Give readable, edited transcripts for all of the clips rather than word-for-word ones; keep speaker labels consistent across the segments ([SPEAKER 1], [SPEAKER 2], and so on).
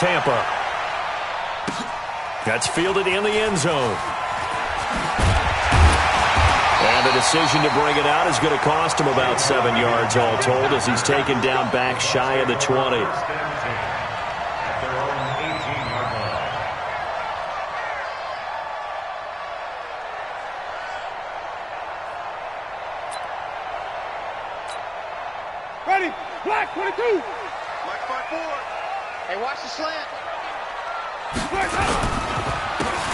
[SPEAKER 1] Tampa. That's fielded in the end zone. And the decision to bring it out is going to cost him about 7 yards all told as he's taken down back shy of the 20.
[SPEAKER 2] Ready, black 22. Black 5-4. Hey, watch the slant.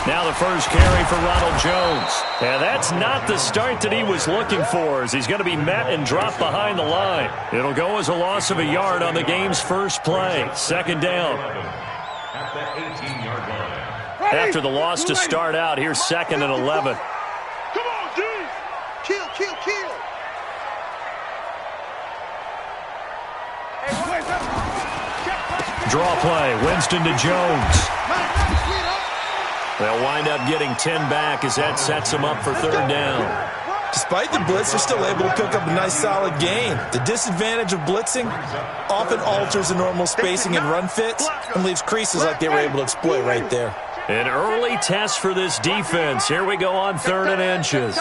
[SPEAKER 1] Now the first carry for Ronald Jones. And that's not the start that he was looking for as he's going to be met and dropped behind the line. It'll go as a loss of a yard on the game's first play. Second down.
[SPEAKER 2] At the 18-yard line.
[SPEAKER 1] After the loss to start out, here's 2nd and 11.
[SPEAKER 2] Come on, dude. Kill, kill, kill.
[SPEAKER 1] Draw play. Winston to Jones. They'll wind up getting 10 back as that sets them up for third down.
[SPEAKER 3] Despite the blitz, they're still able to pick up a nice solid gain. The disadvantage of blitzing often alters the normal spacing and run fits and leaves creases like they were able to exploit right there.
[SPEAKER 1] An early test for this defense. Here we go on 3rd and inches.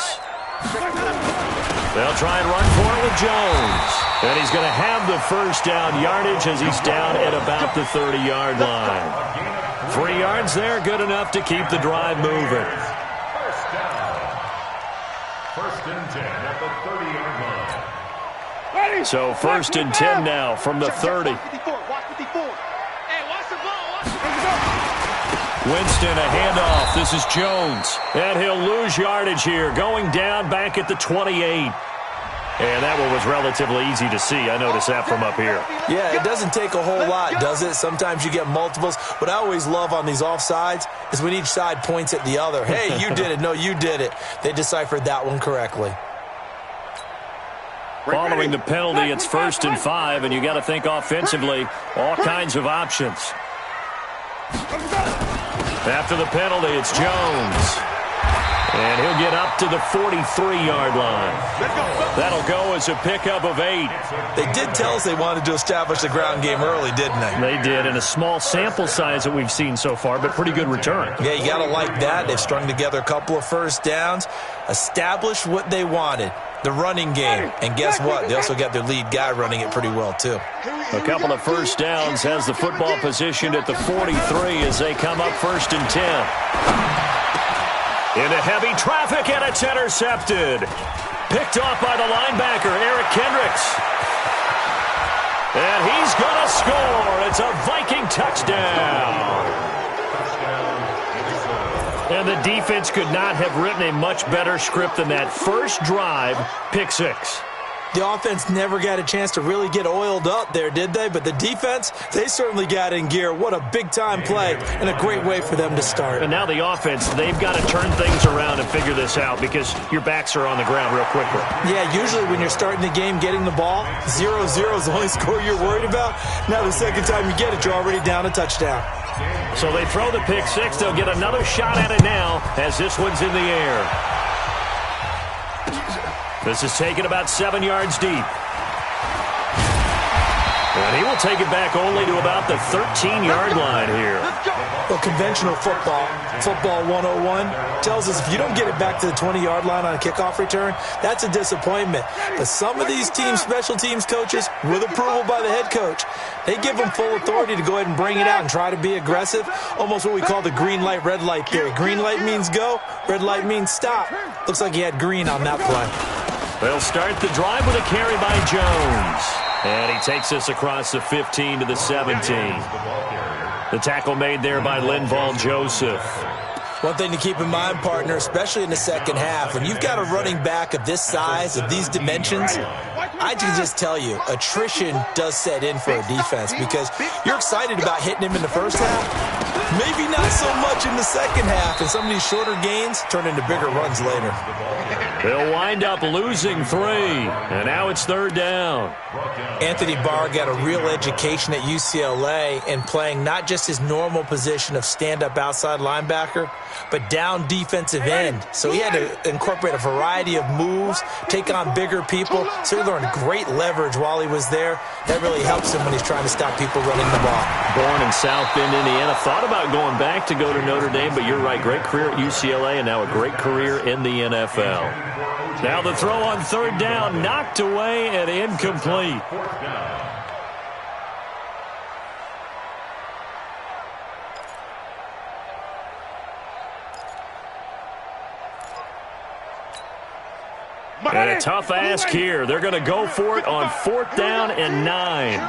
[SPEAKER 1] They'll try and run for it with Jones. And he's going to have the first down yardage as he's down at about the 30-yard line. 3 yards there, good enough to keep the drive moving.
[SPEAKER 2] First down. 1st and 10 at the 30-yard line.
[SPEAKER 1] So 1st and 10 now from the 30. Winston, a handoff. This is Jones. And he'll lose yardage here, going down back at the 28. And that one was relatively easy to see. I noticed that from up here.
[SPEAKER 3] Yeah, it doesn't take a whole lot, does it? Sometimes you get multiples. What I always love on these offsides is when each side points at the other. Hey, you did it. No, you did it. They deciphered that one correctly.
[SPEAKER 1] Following the penalty, it's 1st and 5, and you got to think offensively, all kinds of options. After the penalty, it's Jones. And he'll get up to the 43-yard line. That'll go as a pickup of 8.
[SPEAKER 3] They did tell us they wanted to establish the ground game early, didn't they?
[SPEAKER 1] They did, in a small sample size that we've seen so far, but pretty good return.
[SPEAKER 3] Yeah, you got to like that. They've strung together a couple of first downs, established what they wanted, the running game. And guess what? They also got their lead guy running it pretty well, too.
[SPEAKER 1] A couple of first downs, has the football positioned at the 43 as they come up 1st and 10. Into heavy traffic, and it's intercepted. Picked off by the linebacker, Eric Kendricks. And he's going to score. It's a Viking touchdown. And the defense could not have written a much better script than that. First drive, pick 6.
[SPEAKER 3] The offense never got a chance to really get oiled up there, did they? But the defense, they certainly got in gear. What a big-time play and a great way for them to start.
[SPEAKER 1] And now the offense, they've got to turn things around and figure this out because your backs are on the ground real quickly.
[SPEAKER 3] Yeah, usually when you're starting the game, getting the ball, 0-0 is the only score you're worried about. Now the second time you get it, you're already down a touchdown.
[SPEAKER 1] So they throw the pick 6. They'll get another shot at it now as this one's in the air. This is taken about 7 yards deep. And he will take it back only to about the 13-yard line here.
[SPEAKER 3] Well, conventional football 101, tells us if you don't get it back to the 20-yard line on a kickoff return, that's a disappointment. But some of these teams, special teams coaches, with approval by the head coach, they give them full authority to go ahead and bring it out and try to be aggressive, almost what we call the green light, red light theory. Green light means go, red light means stop. Looks like he had green on that play.
[SPEAKER 1] They'll start the drive with a carry by Jones. And he takes us across the 15 to the 17. The tackle made there by Linval Joseph.
[SPEAKER 3] One thing to keep in mind, partner, especially in the second half, when you've got a running back of this size, of these dimensions, I can just tell you, attrition does set in for a defense because you're excited about hitting him in the first half, maybe not so much in the second half, and some of these shorter gains turn into bigger runs later.
[SPEAKER 1] They'll wind up losing 3, and now it's third down.
[SPEAKER 3] Anthony Barr got a real education at UCLA in playing not just his normal position of stand-up outside linebacker, but down defensive end. So he had to incorporate a variety of moves, take on bigger people, so he learned had great leverage while he was there. That really helps him when he's trying to stop people running the ball.
[SPEAKER 1] Born in South Bend, Indiana. Thought about going back to go to Notre Dame, but you're right. Great career at UCLA and now a great career in the NFL. Now the throw on third down, knocked away and incomplete. And a tough ask here. They're going to go for it on fourth down and 9.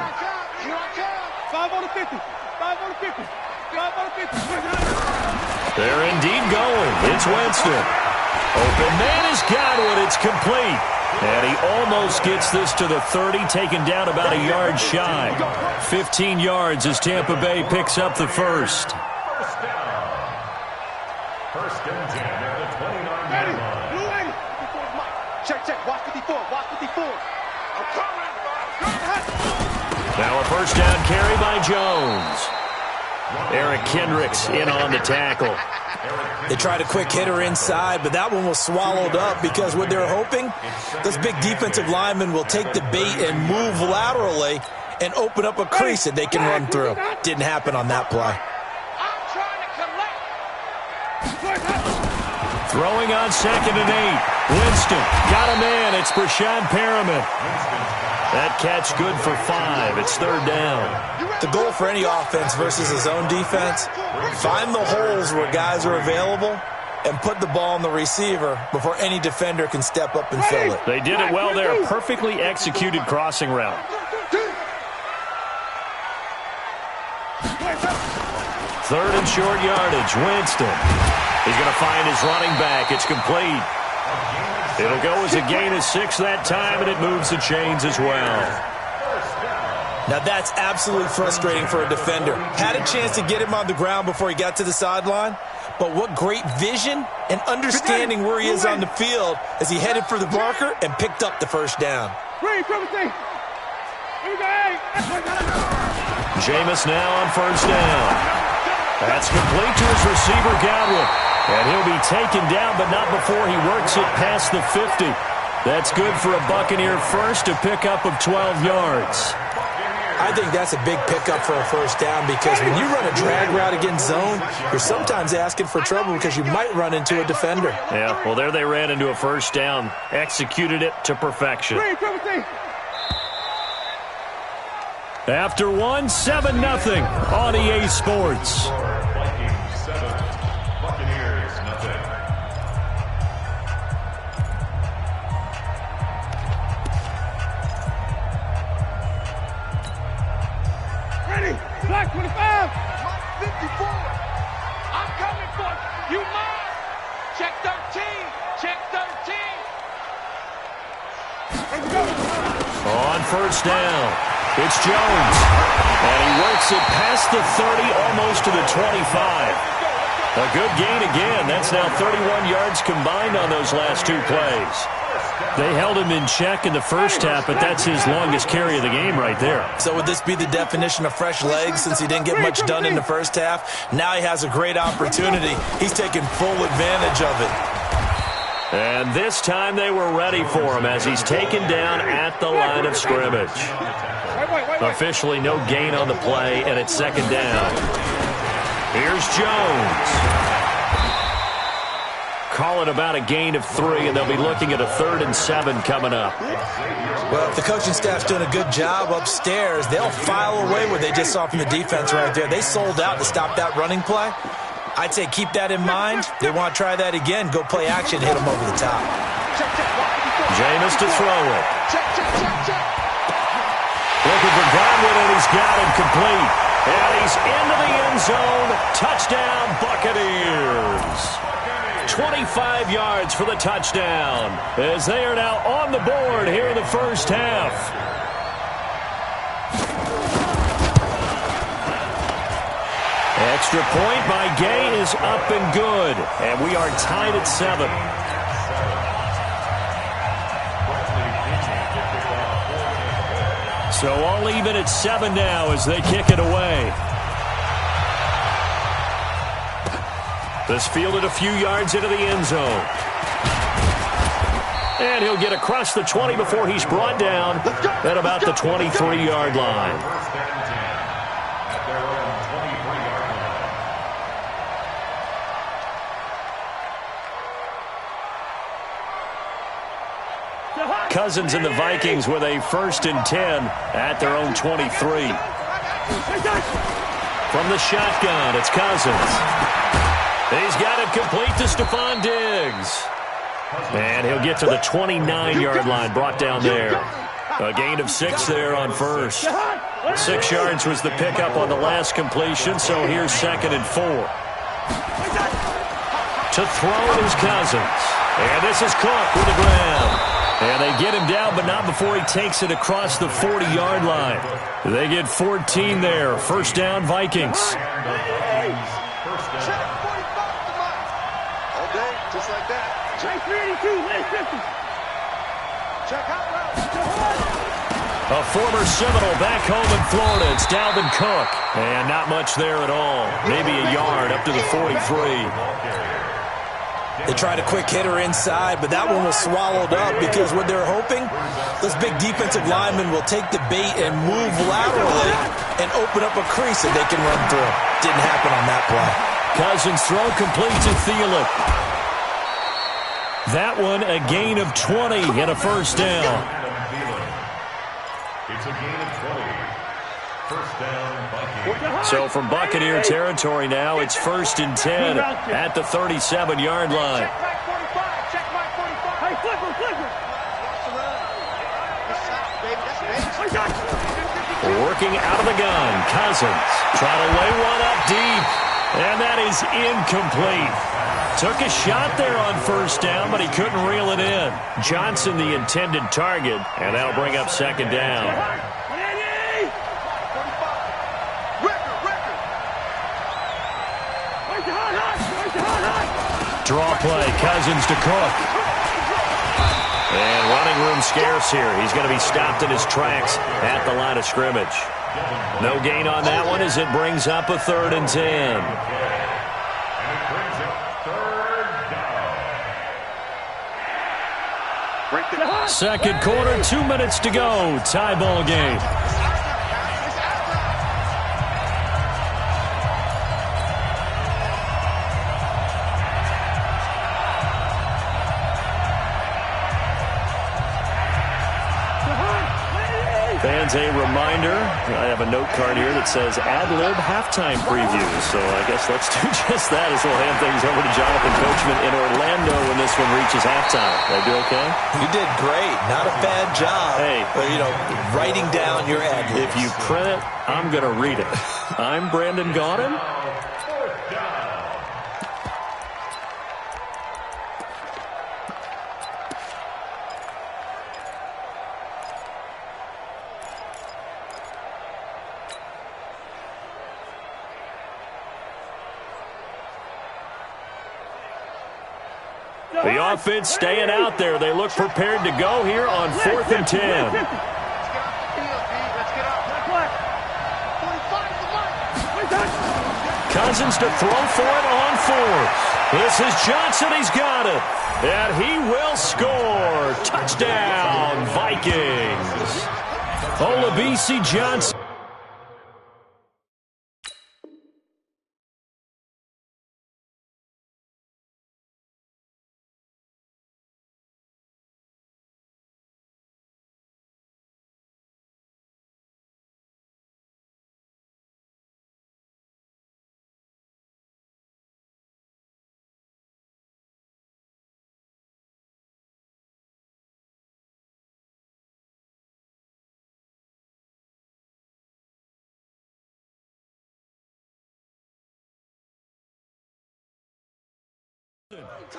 [SPEAKER 2] 5 on the 50. 5 on the 50. 5 on the 50.
[SPEAKER 1] They're indeed going. It's Winston. Open man has got it. It's complete. And he almost gets this to the 30, taken down about a yard shy. 15 yards as Tampa Bay picks up the first.
[SPEAKER 4] First and 10 at the 29-yard line.
[SPEAKER 2] Check, check. Watch 54. Watch 54. I'm coming.
[SPEAKER 1] Now a first down carry by Jones. Eric Kendricks in on the tackle.
[SPEAKER 3] They tried a quick hitter inside, but that one was swallowed up because what they're hoping, this big defensive lineman will take the bait and move laterally and open up a crease that they can run through. Didn't happen on that play.
[SPEAKER 2] I'm trying to collect.
[SPEAKER 1] Throwing on second and 8. Winston got a man. It's Brashad Perriman. That catch good for 5. It's third down.
[SPEAKER 3] The goal for any offense versus his own defense, find the holes where guys are available and put the ball on the receiver before any defender can step up and fill it.
[SPEAKER 1] They did it well there. A perfectly executed crossing route. Third and short yardage. Winston. He's going to find his running back. It's complete. It'll go as a gain of 6 that time, and it moves the chains as well.
[SPEAKER 3] Now that's absolutely frustrating for a defender. Had a chance to get him on the ground before he got to the sideline, but what great vision and understanding where he is on the field as he headed for the marker and picked up the first down.
[SPEAKER 1] Jameis now on first down. That's complete to his receiver, Godwin. And he'll be taken down, but not before he works it past the 50. That's good for a Buccaneer first, a pickup of 12 yards.
[SPEAKER 3] I think that's a big pickup for a first down because when you run a drag route against zone, you're sometimes asking for trouble because you might run into a defender.
[SPEAKER 1] Yeah, well, there they ran into a first down, executed it to perfection. After 1, 7-0 on EA Sports.
[SPEAKER 4] Vikings 7, Buccaneers nothing.
[SPEAKER 2] Ready. Black 25. 54. I'm coming for you. You mine. Check 13. Check 13. Let's go.
[SPEAKER 1] On first down. It's Jones, and he works it past the 30, almost to the 25. A good gain again. That's now 31 yards combined on those last 2 plays. They held him in check in the first half, but that's his longest carry of the game right there.
[SPEAKER 3] So would this be the definition of fresh legs since he didn't get much done in the first half? Now he has a great opportunity. He's taking full advantage of it.
[SPEAKER 1] And this time they were ready for him as he's taken down at the line of scrimmage. Officially no gain on the play, and it's second down. Here's Jones. Call it about a gain of 3, and they'll be looking at a 3rd and 7 coming up.
[SPEAKER 3] Well, if the coaching staff's doing a good job upstairs, they'll file away what they just saw from the defense right there. They sold out to stop that running play. I'd say keep that in mind. They want to try that again. Go play action, hit them over the top.
[SPEAKER 1] Jameis to throw it. Looking for Godwin, and he's got him complete. And he's into the end zone. Touchdown, Buccaneers. 25 yards for the touchdown as they are now on the board here in the first half. Extra point by Gay is up and good, and we are tied at 7. So all even at 7 now as they kick it away. This fielded a few yards into the end zone. And he'll get across the 20 before he's brought down at about the 23-yard line.
[SPEAKER 4] First and 10 at their own 23-yard line.
[SPEAKER 1] Cousins and the Vikings with a 1st and 10 at their own 23. From the shotgun, it's Cousins. He's got it complete to Stephon Diggs. And he'll get to the 29-yard line, brought down there. A gain of 6 there on first. 6 yards was the pickup on the last completion, so here's 2nd and 4. To throw is Cousins. And this is Cook with the grab. And they get him down, but not before he takes it across the 40-yard line. They get 14 there. First down, Vikings.
[SPEAKER 2] First down. All day, just like that. Check 382, lane 50. Check out route.
[SPEAKER 1] A former Seminole back home in Florida. It's Dalvin Cook. And not much there at all. Maybe a yard up to the 43.
[SPEAKER 3] They tried a quick hitter inside, but that one was swallowed up because what they're hoping, those big defensive linemen will take the bait and move laterally and open up a crease that they can run through. Didn't happen on that play.
[SPEAKER 1] Cousins throw complete to Thielen. That one a gain of 20 and a first down.
[SPEAKER 4] It's a gain of 20. First down, Vikings.
[SPEAKER 1] So from Buccaneer territory now, it's 1st and 10 at the 37-yard line.
[SPEAKER 2] Check back 45. Check back 45. Hey, flipper.
[SPEAKER 1] Working out of the gun, Cousins trying to lay one up deep, and that is incomplete. Took a shot there on first down, but he couldn't reel it in. Johnson the intended target, and that'll bring up 2nd down. Draw play, Cousins to Cook. And running room scarce here. He's going to be stopped in his tracks at the line of scrimmage. No gain on that one as it brings up a 3rd and 10.
[SPEAKER 4] And it brings up 3rd down.
[SPEAKER 1] Second quarter, 2 minutes to go. Tie ball game. Fans, a reminder, I have a note card here that says ad-lib halftime preview. So I guess let's do just that as we'll hand things over to Jonathan Coachman in Orlando when this one reaches halftime. Did I do okay?
[SPEAKER 3] You did great. Not a bad job.
[SPEAKER 1] Hey.
[SPEAKER 3] But, writing down your ad-libs.
[SPEAKER 1] If you print it, I'm going to read it. I'm Brandon Gaudin.
[SPEAKER 4] Fourth down.
[SPEAKER 1] The offense staying out there. They look prepared to go here on 4th and 10.
[SPEAKER 2] Let's get off the field, B. Let's get off. 45
[SPEAKER 1] Cousins to throw for it on 4th. This is Johnson. He's got it. And he will score. Touchdown, Vikings. Olabisi Johnson.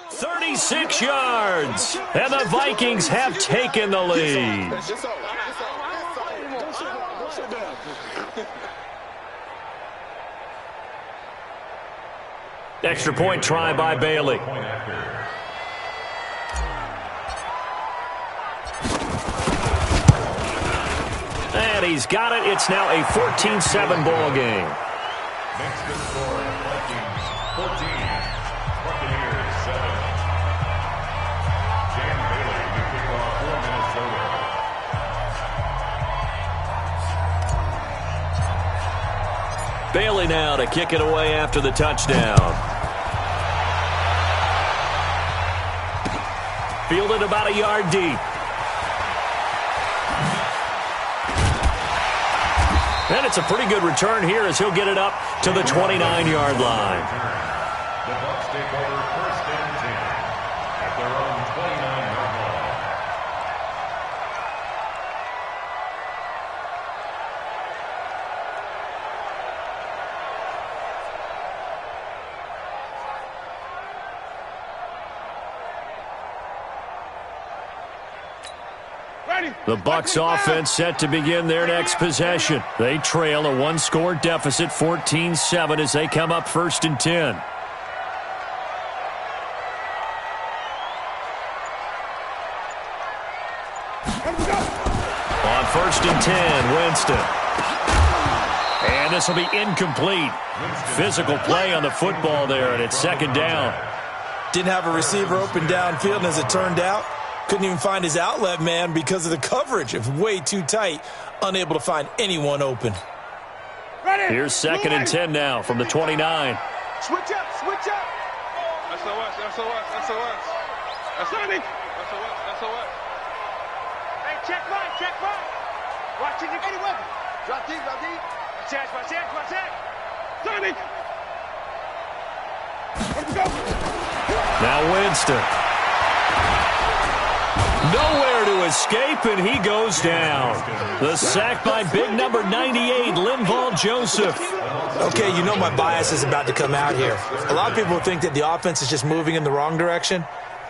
[SPEAKER 1] .36 yards, and the Vikings have taken the lead. Extra point try by Bailey. And he's got it. It's now a 14-7 ball game.
[SPEAKER 4] Next to score, Vikings 14, Buccaneers 7. Dan Bailey, the
[SPEAKER 1] Bailey now to kick it away after the touchdown. Fielded about a yard deep. And it's a pretty good return here as he'll get it up to the 29-yard line.
[SPEAKER 4] The Bucs take over first and 10 at their own 29-yard line.
[SPEAKER 1] The Bucs offense set to begin their next possession. They trail a one-score deficit, 14-7, as they come up first and 10. On first and 10, Winston. And this will be incomplete. Physical play on the football there, and it's second down.
[SPEAKER 3] Didn't have a receiver open downfield, and as it turned out, couldn't even find his outlet man because of the coverage. It was way too tight, unable to find anyone open.
[SPEAKER 1] Here's second and 10 now from the 29.
[SPEAKER 2] Switch up, switch up. SOS, SOS, SOS. SOS, SOS. Hey, check right. Watch it, you get it with him. Drop deep. Watch it. Sonic. Let's go.
[SPEAKER 1] Now Winston. Nowhere to escape, and he goes down. The sack by big number 98, Linval Joseph.
[SPEAKER 3] Okay, you know my bias is about to come out here. A lot of people think that the offense is just moving in the wrong direction.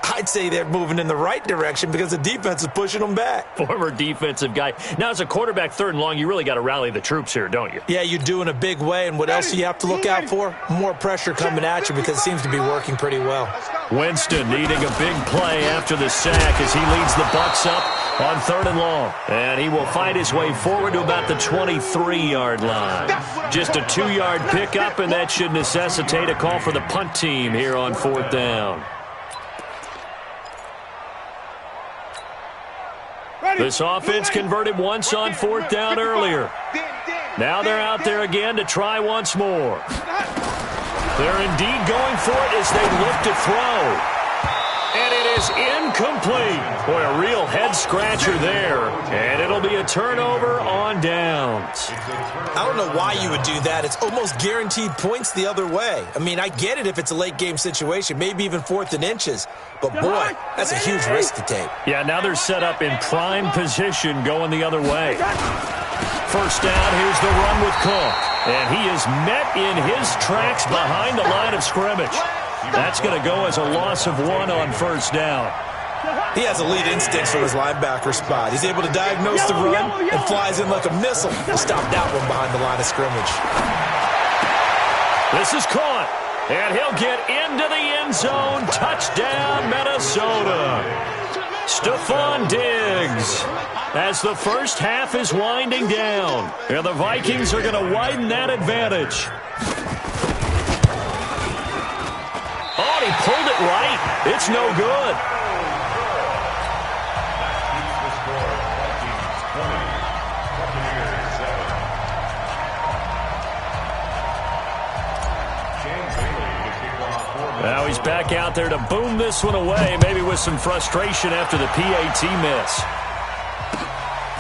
[SPEAKER 3] I'd say they're moving in the right direction because the defense is pushing them back.
[SPEAKER 1] Former defensive guy. Now, as a quarterback, third and long, you really got to rally the troops here, don't you?
[SPEAKER 3] Yeah, you do in a big way, and what else do you have to look out for? More pressure coming at you because it seems to be working pretty well.
[SPEAKER 1] Winston needing a big play after the sack as he leads the Bucs up on third and long. And he will fight his way forward to about the 23-yard line. Just a 2-yard pickup, and that should necessitate a call for the punt team here on fourth down. This offense converted once on fourth down earlier. Now they're out there again to try once more. They're indeed going for it as they look to throw. And it is incomplete. Boy, a real head-scratcher there. And it'll be a turnover on downs.
[SPEAKER 3] I don't know why you would do that. It's almost guaranteed points the other way. I mean, I get it if it's a late-game situation, maybe even fourth and inches. But, boy, that's a huge risk to take.
[SPEAKER 1] Yeah, now they're set up in prime position going the other way. First down, here's the run with Cook. And he is met in his tracks behind the line of scrimmage. That's going to go as a loss of 1 on first down.
[SPEAKER 3] He has elite instincts from his linebacker spot. He's able to diagnose the run and flies in like a missile to stop that one behind the line of scrimmage.
[SPEAKER 1] This is caught, and he'll get into the end zone. Touchdown, Minnesota. Stephon Diggs, as the first half is winding down, and the Vikings are going to widen that advantage. Oh, he pulled it right. It's no good. Now he's back out there to boom this one away, maybe with some frustration after the PAT miss.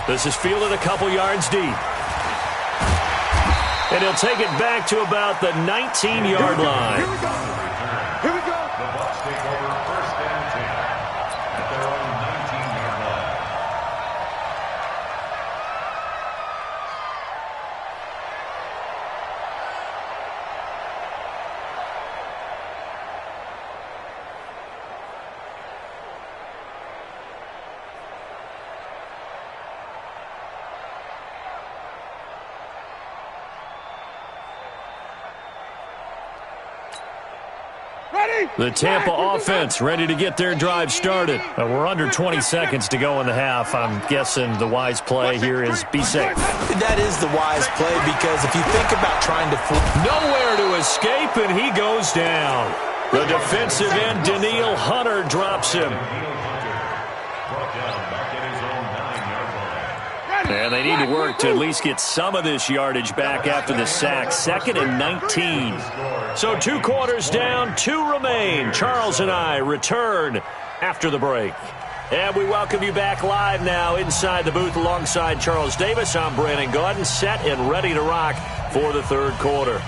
[SPEAKER 1] This is fielded a couple yards deep. And he'll take it back to about the 19-yard line.
[SPEAKER 2] Here we go.
[SPEAKER 4] The Bucs take over first and 10 at their own 19-yard line.
[SPEAKER 1] The Tampa offense ready to get their drive started. We're under 20 seconds to go in the half. I'm guessing the wise play here is be safe.
[SPEAKER 3] That is the wise play because if you think about trying to
[SPEAKER 1] nowhere to escape, and he goes down. The defensive end, Daniil Hunter, drops him. And they need to work to at least get some of this yardage back after the sack. 2nd and 19. So 2 quarters down, 2 remain. Charles and I return after the break. And we welcome you back live now inside the booth alongside Charles Davis. I'm Brandon Gaudin, set and ready to rock for the 3rd quarter.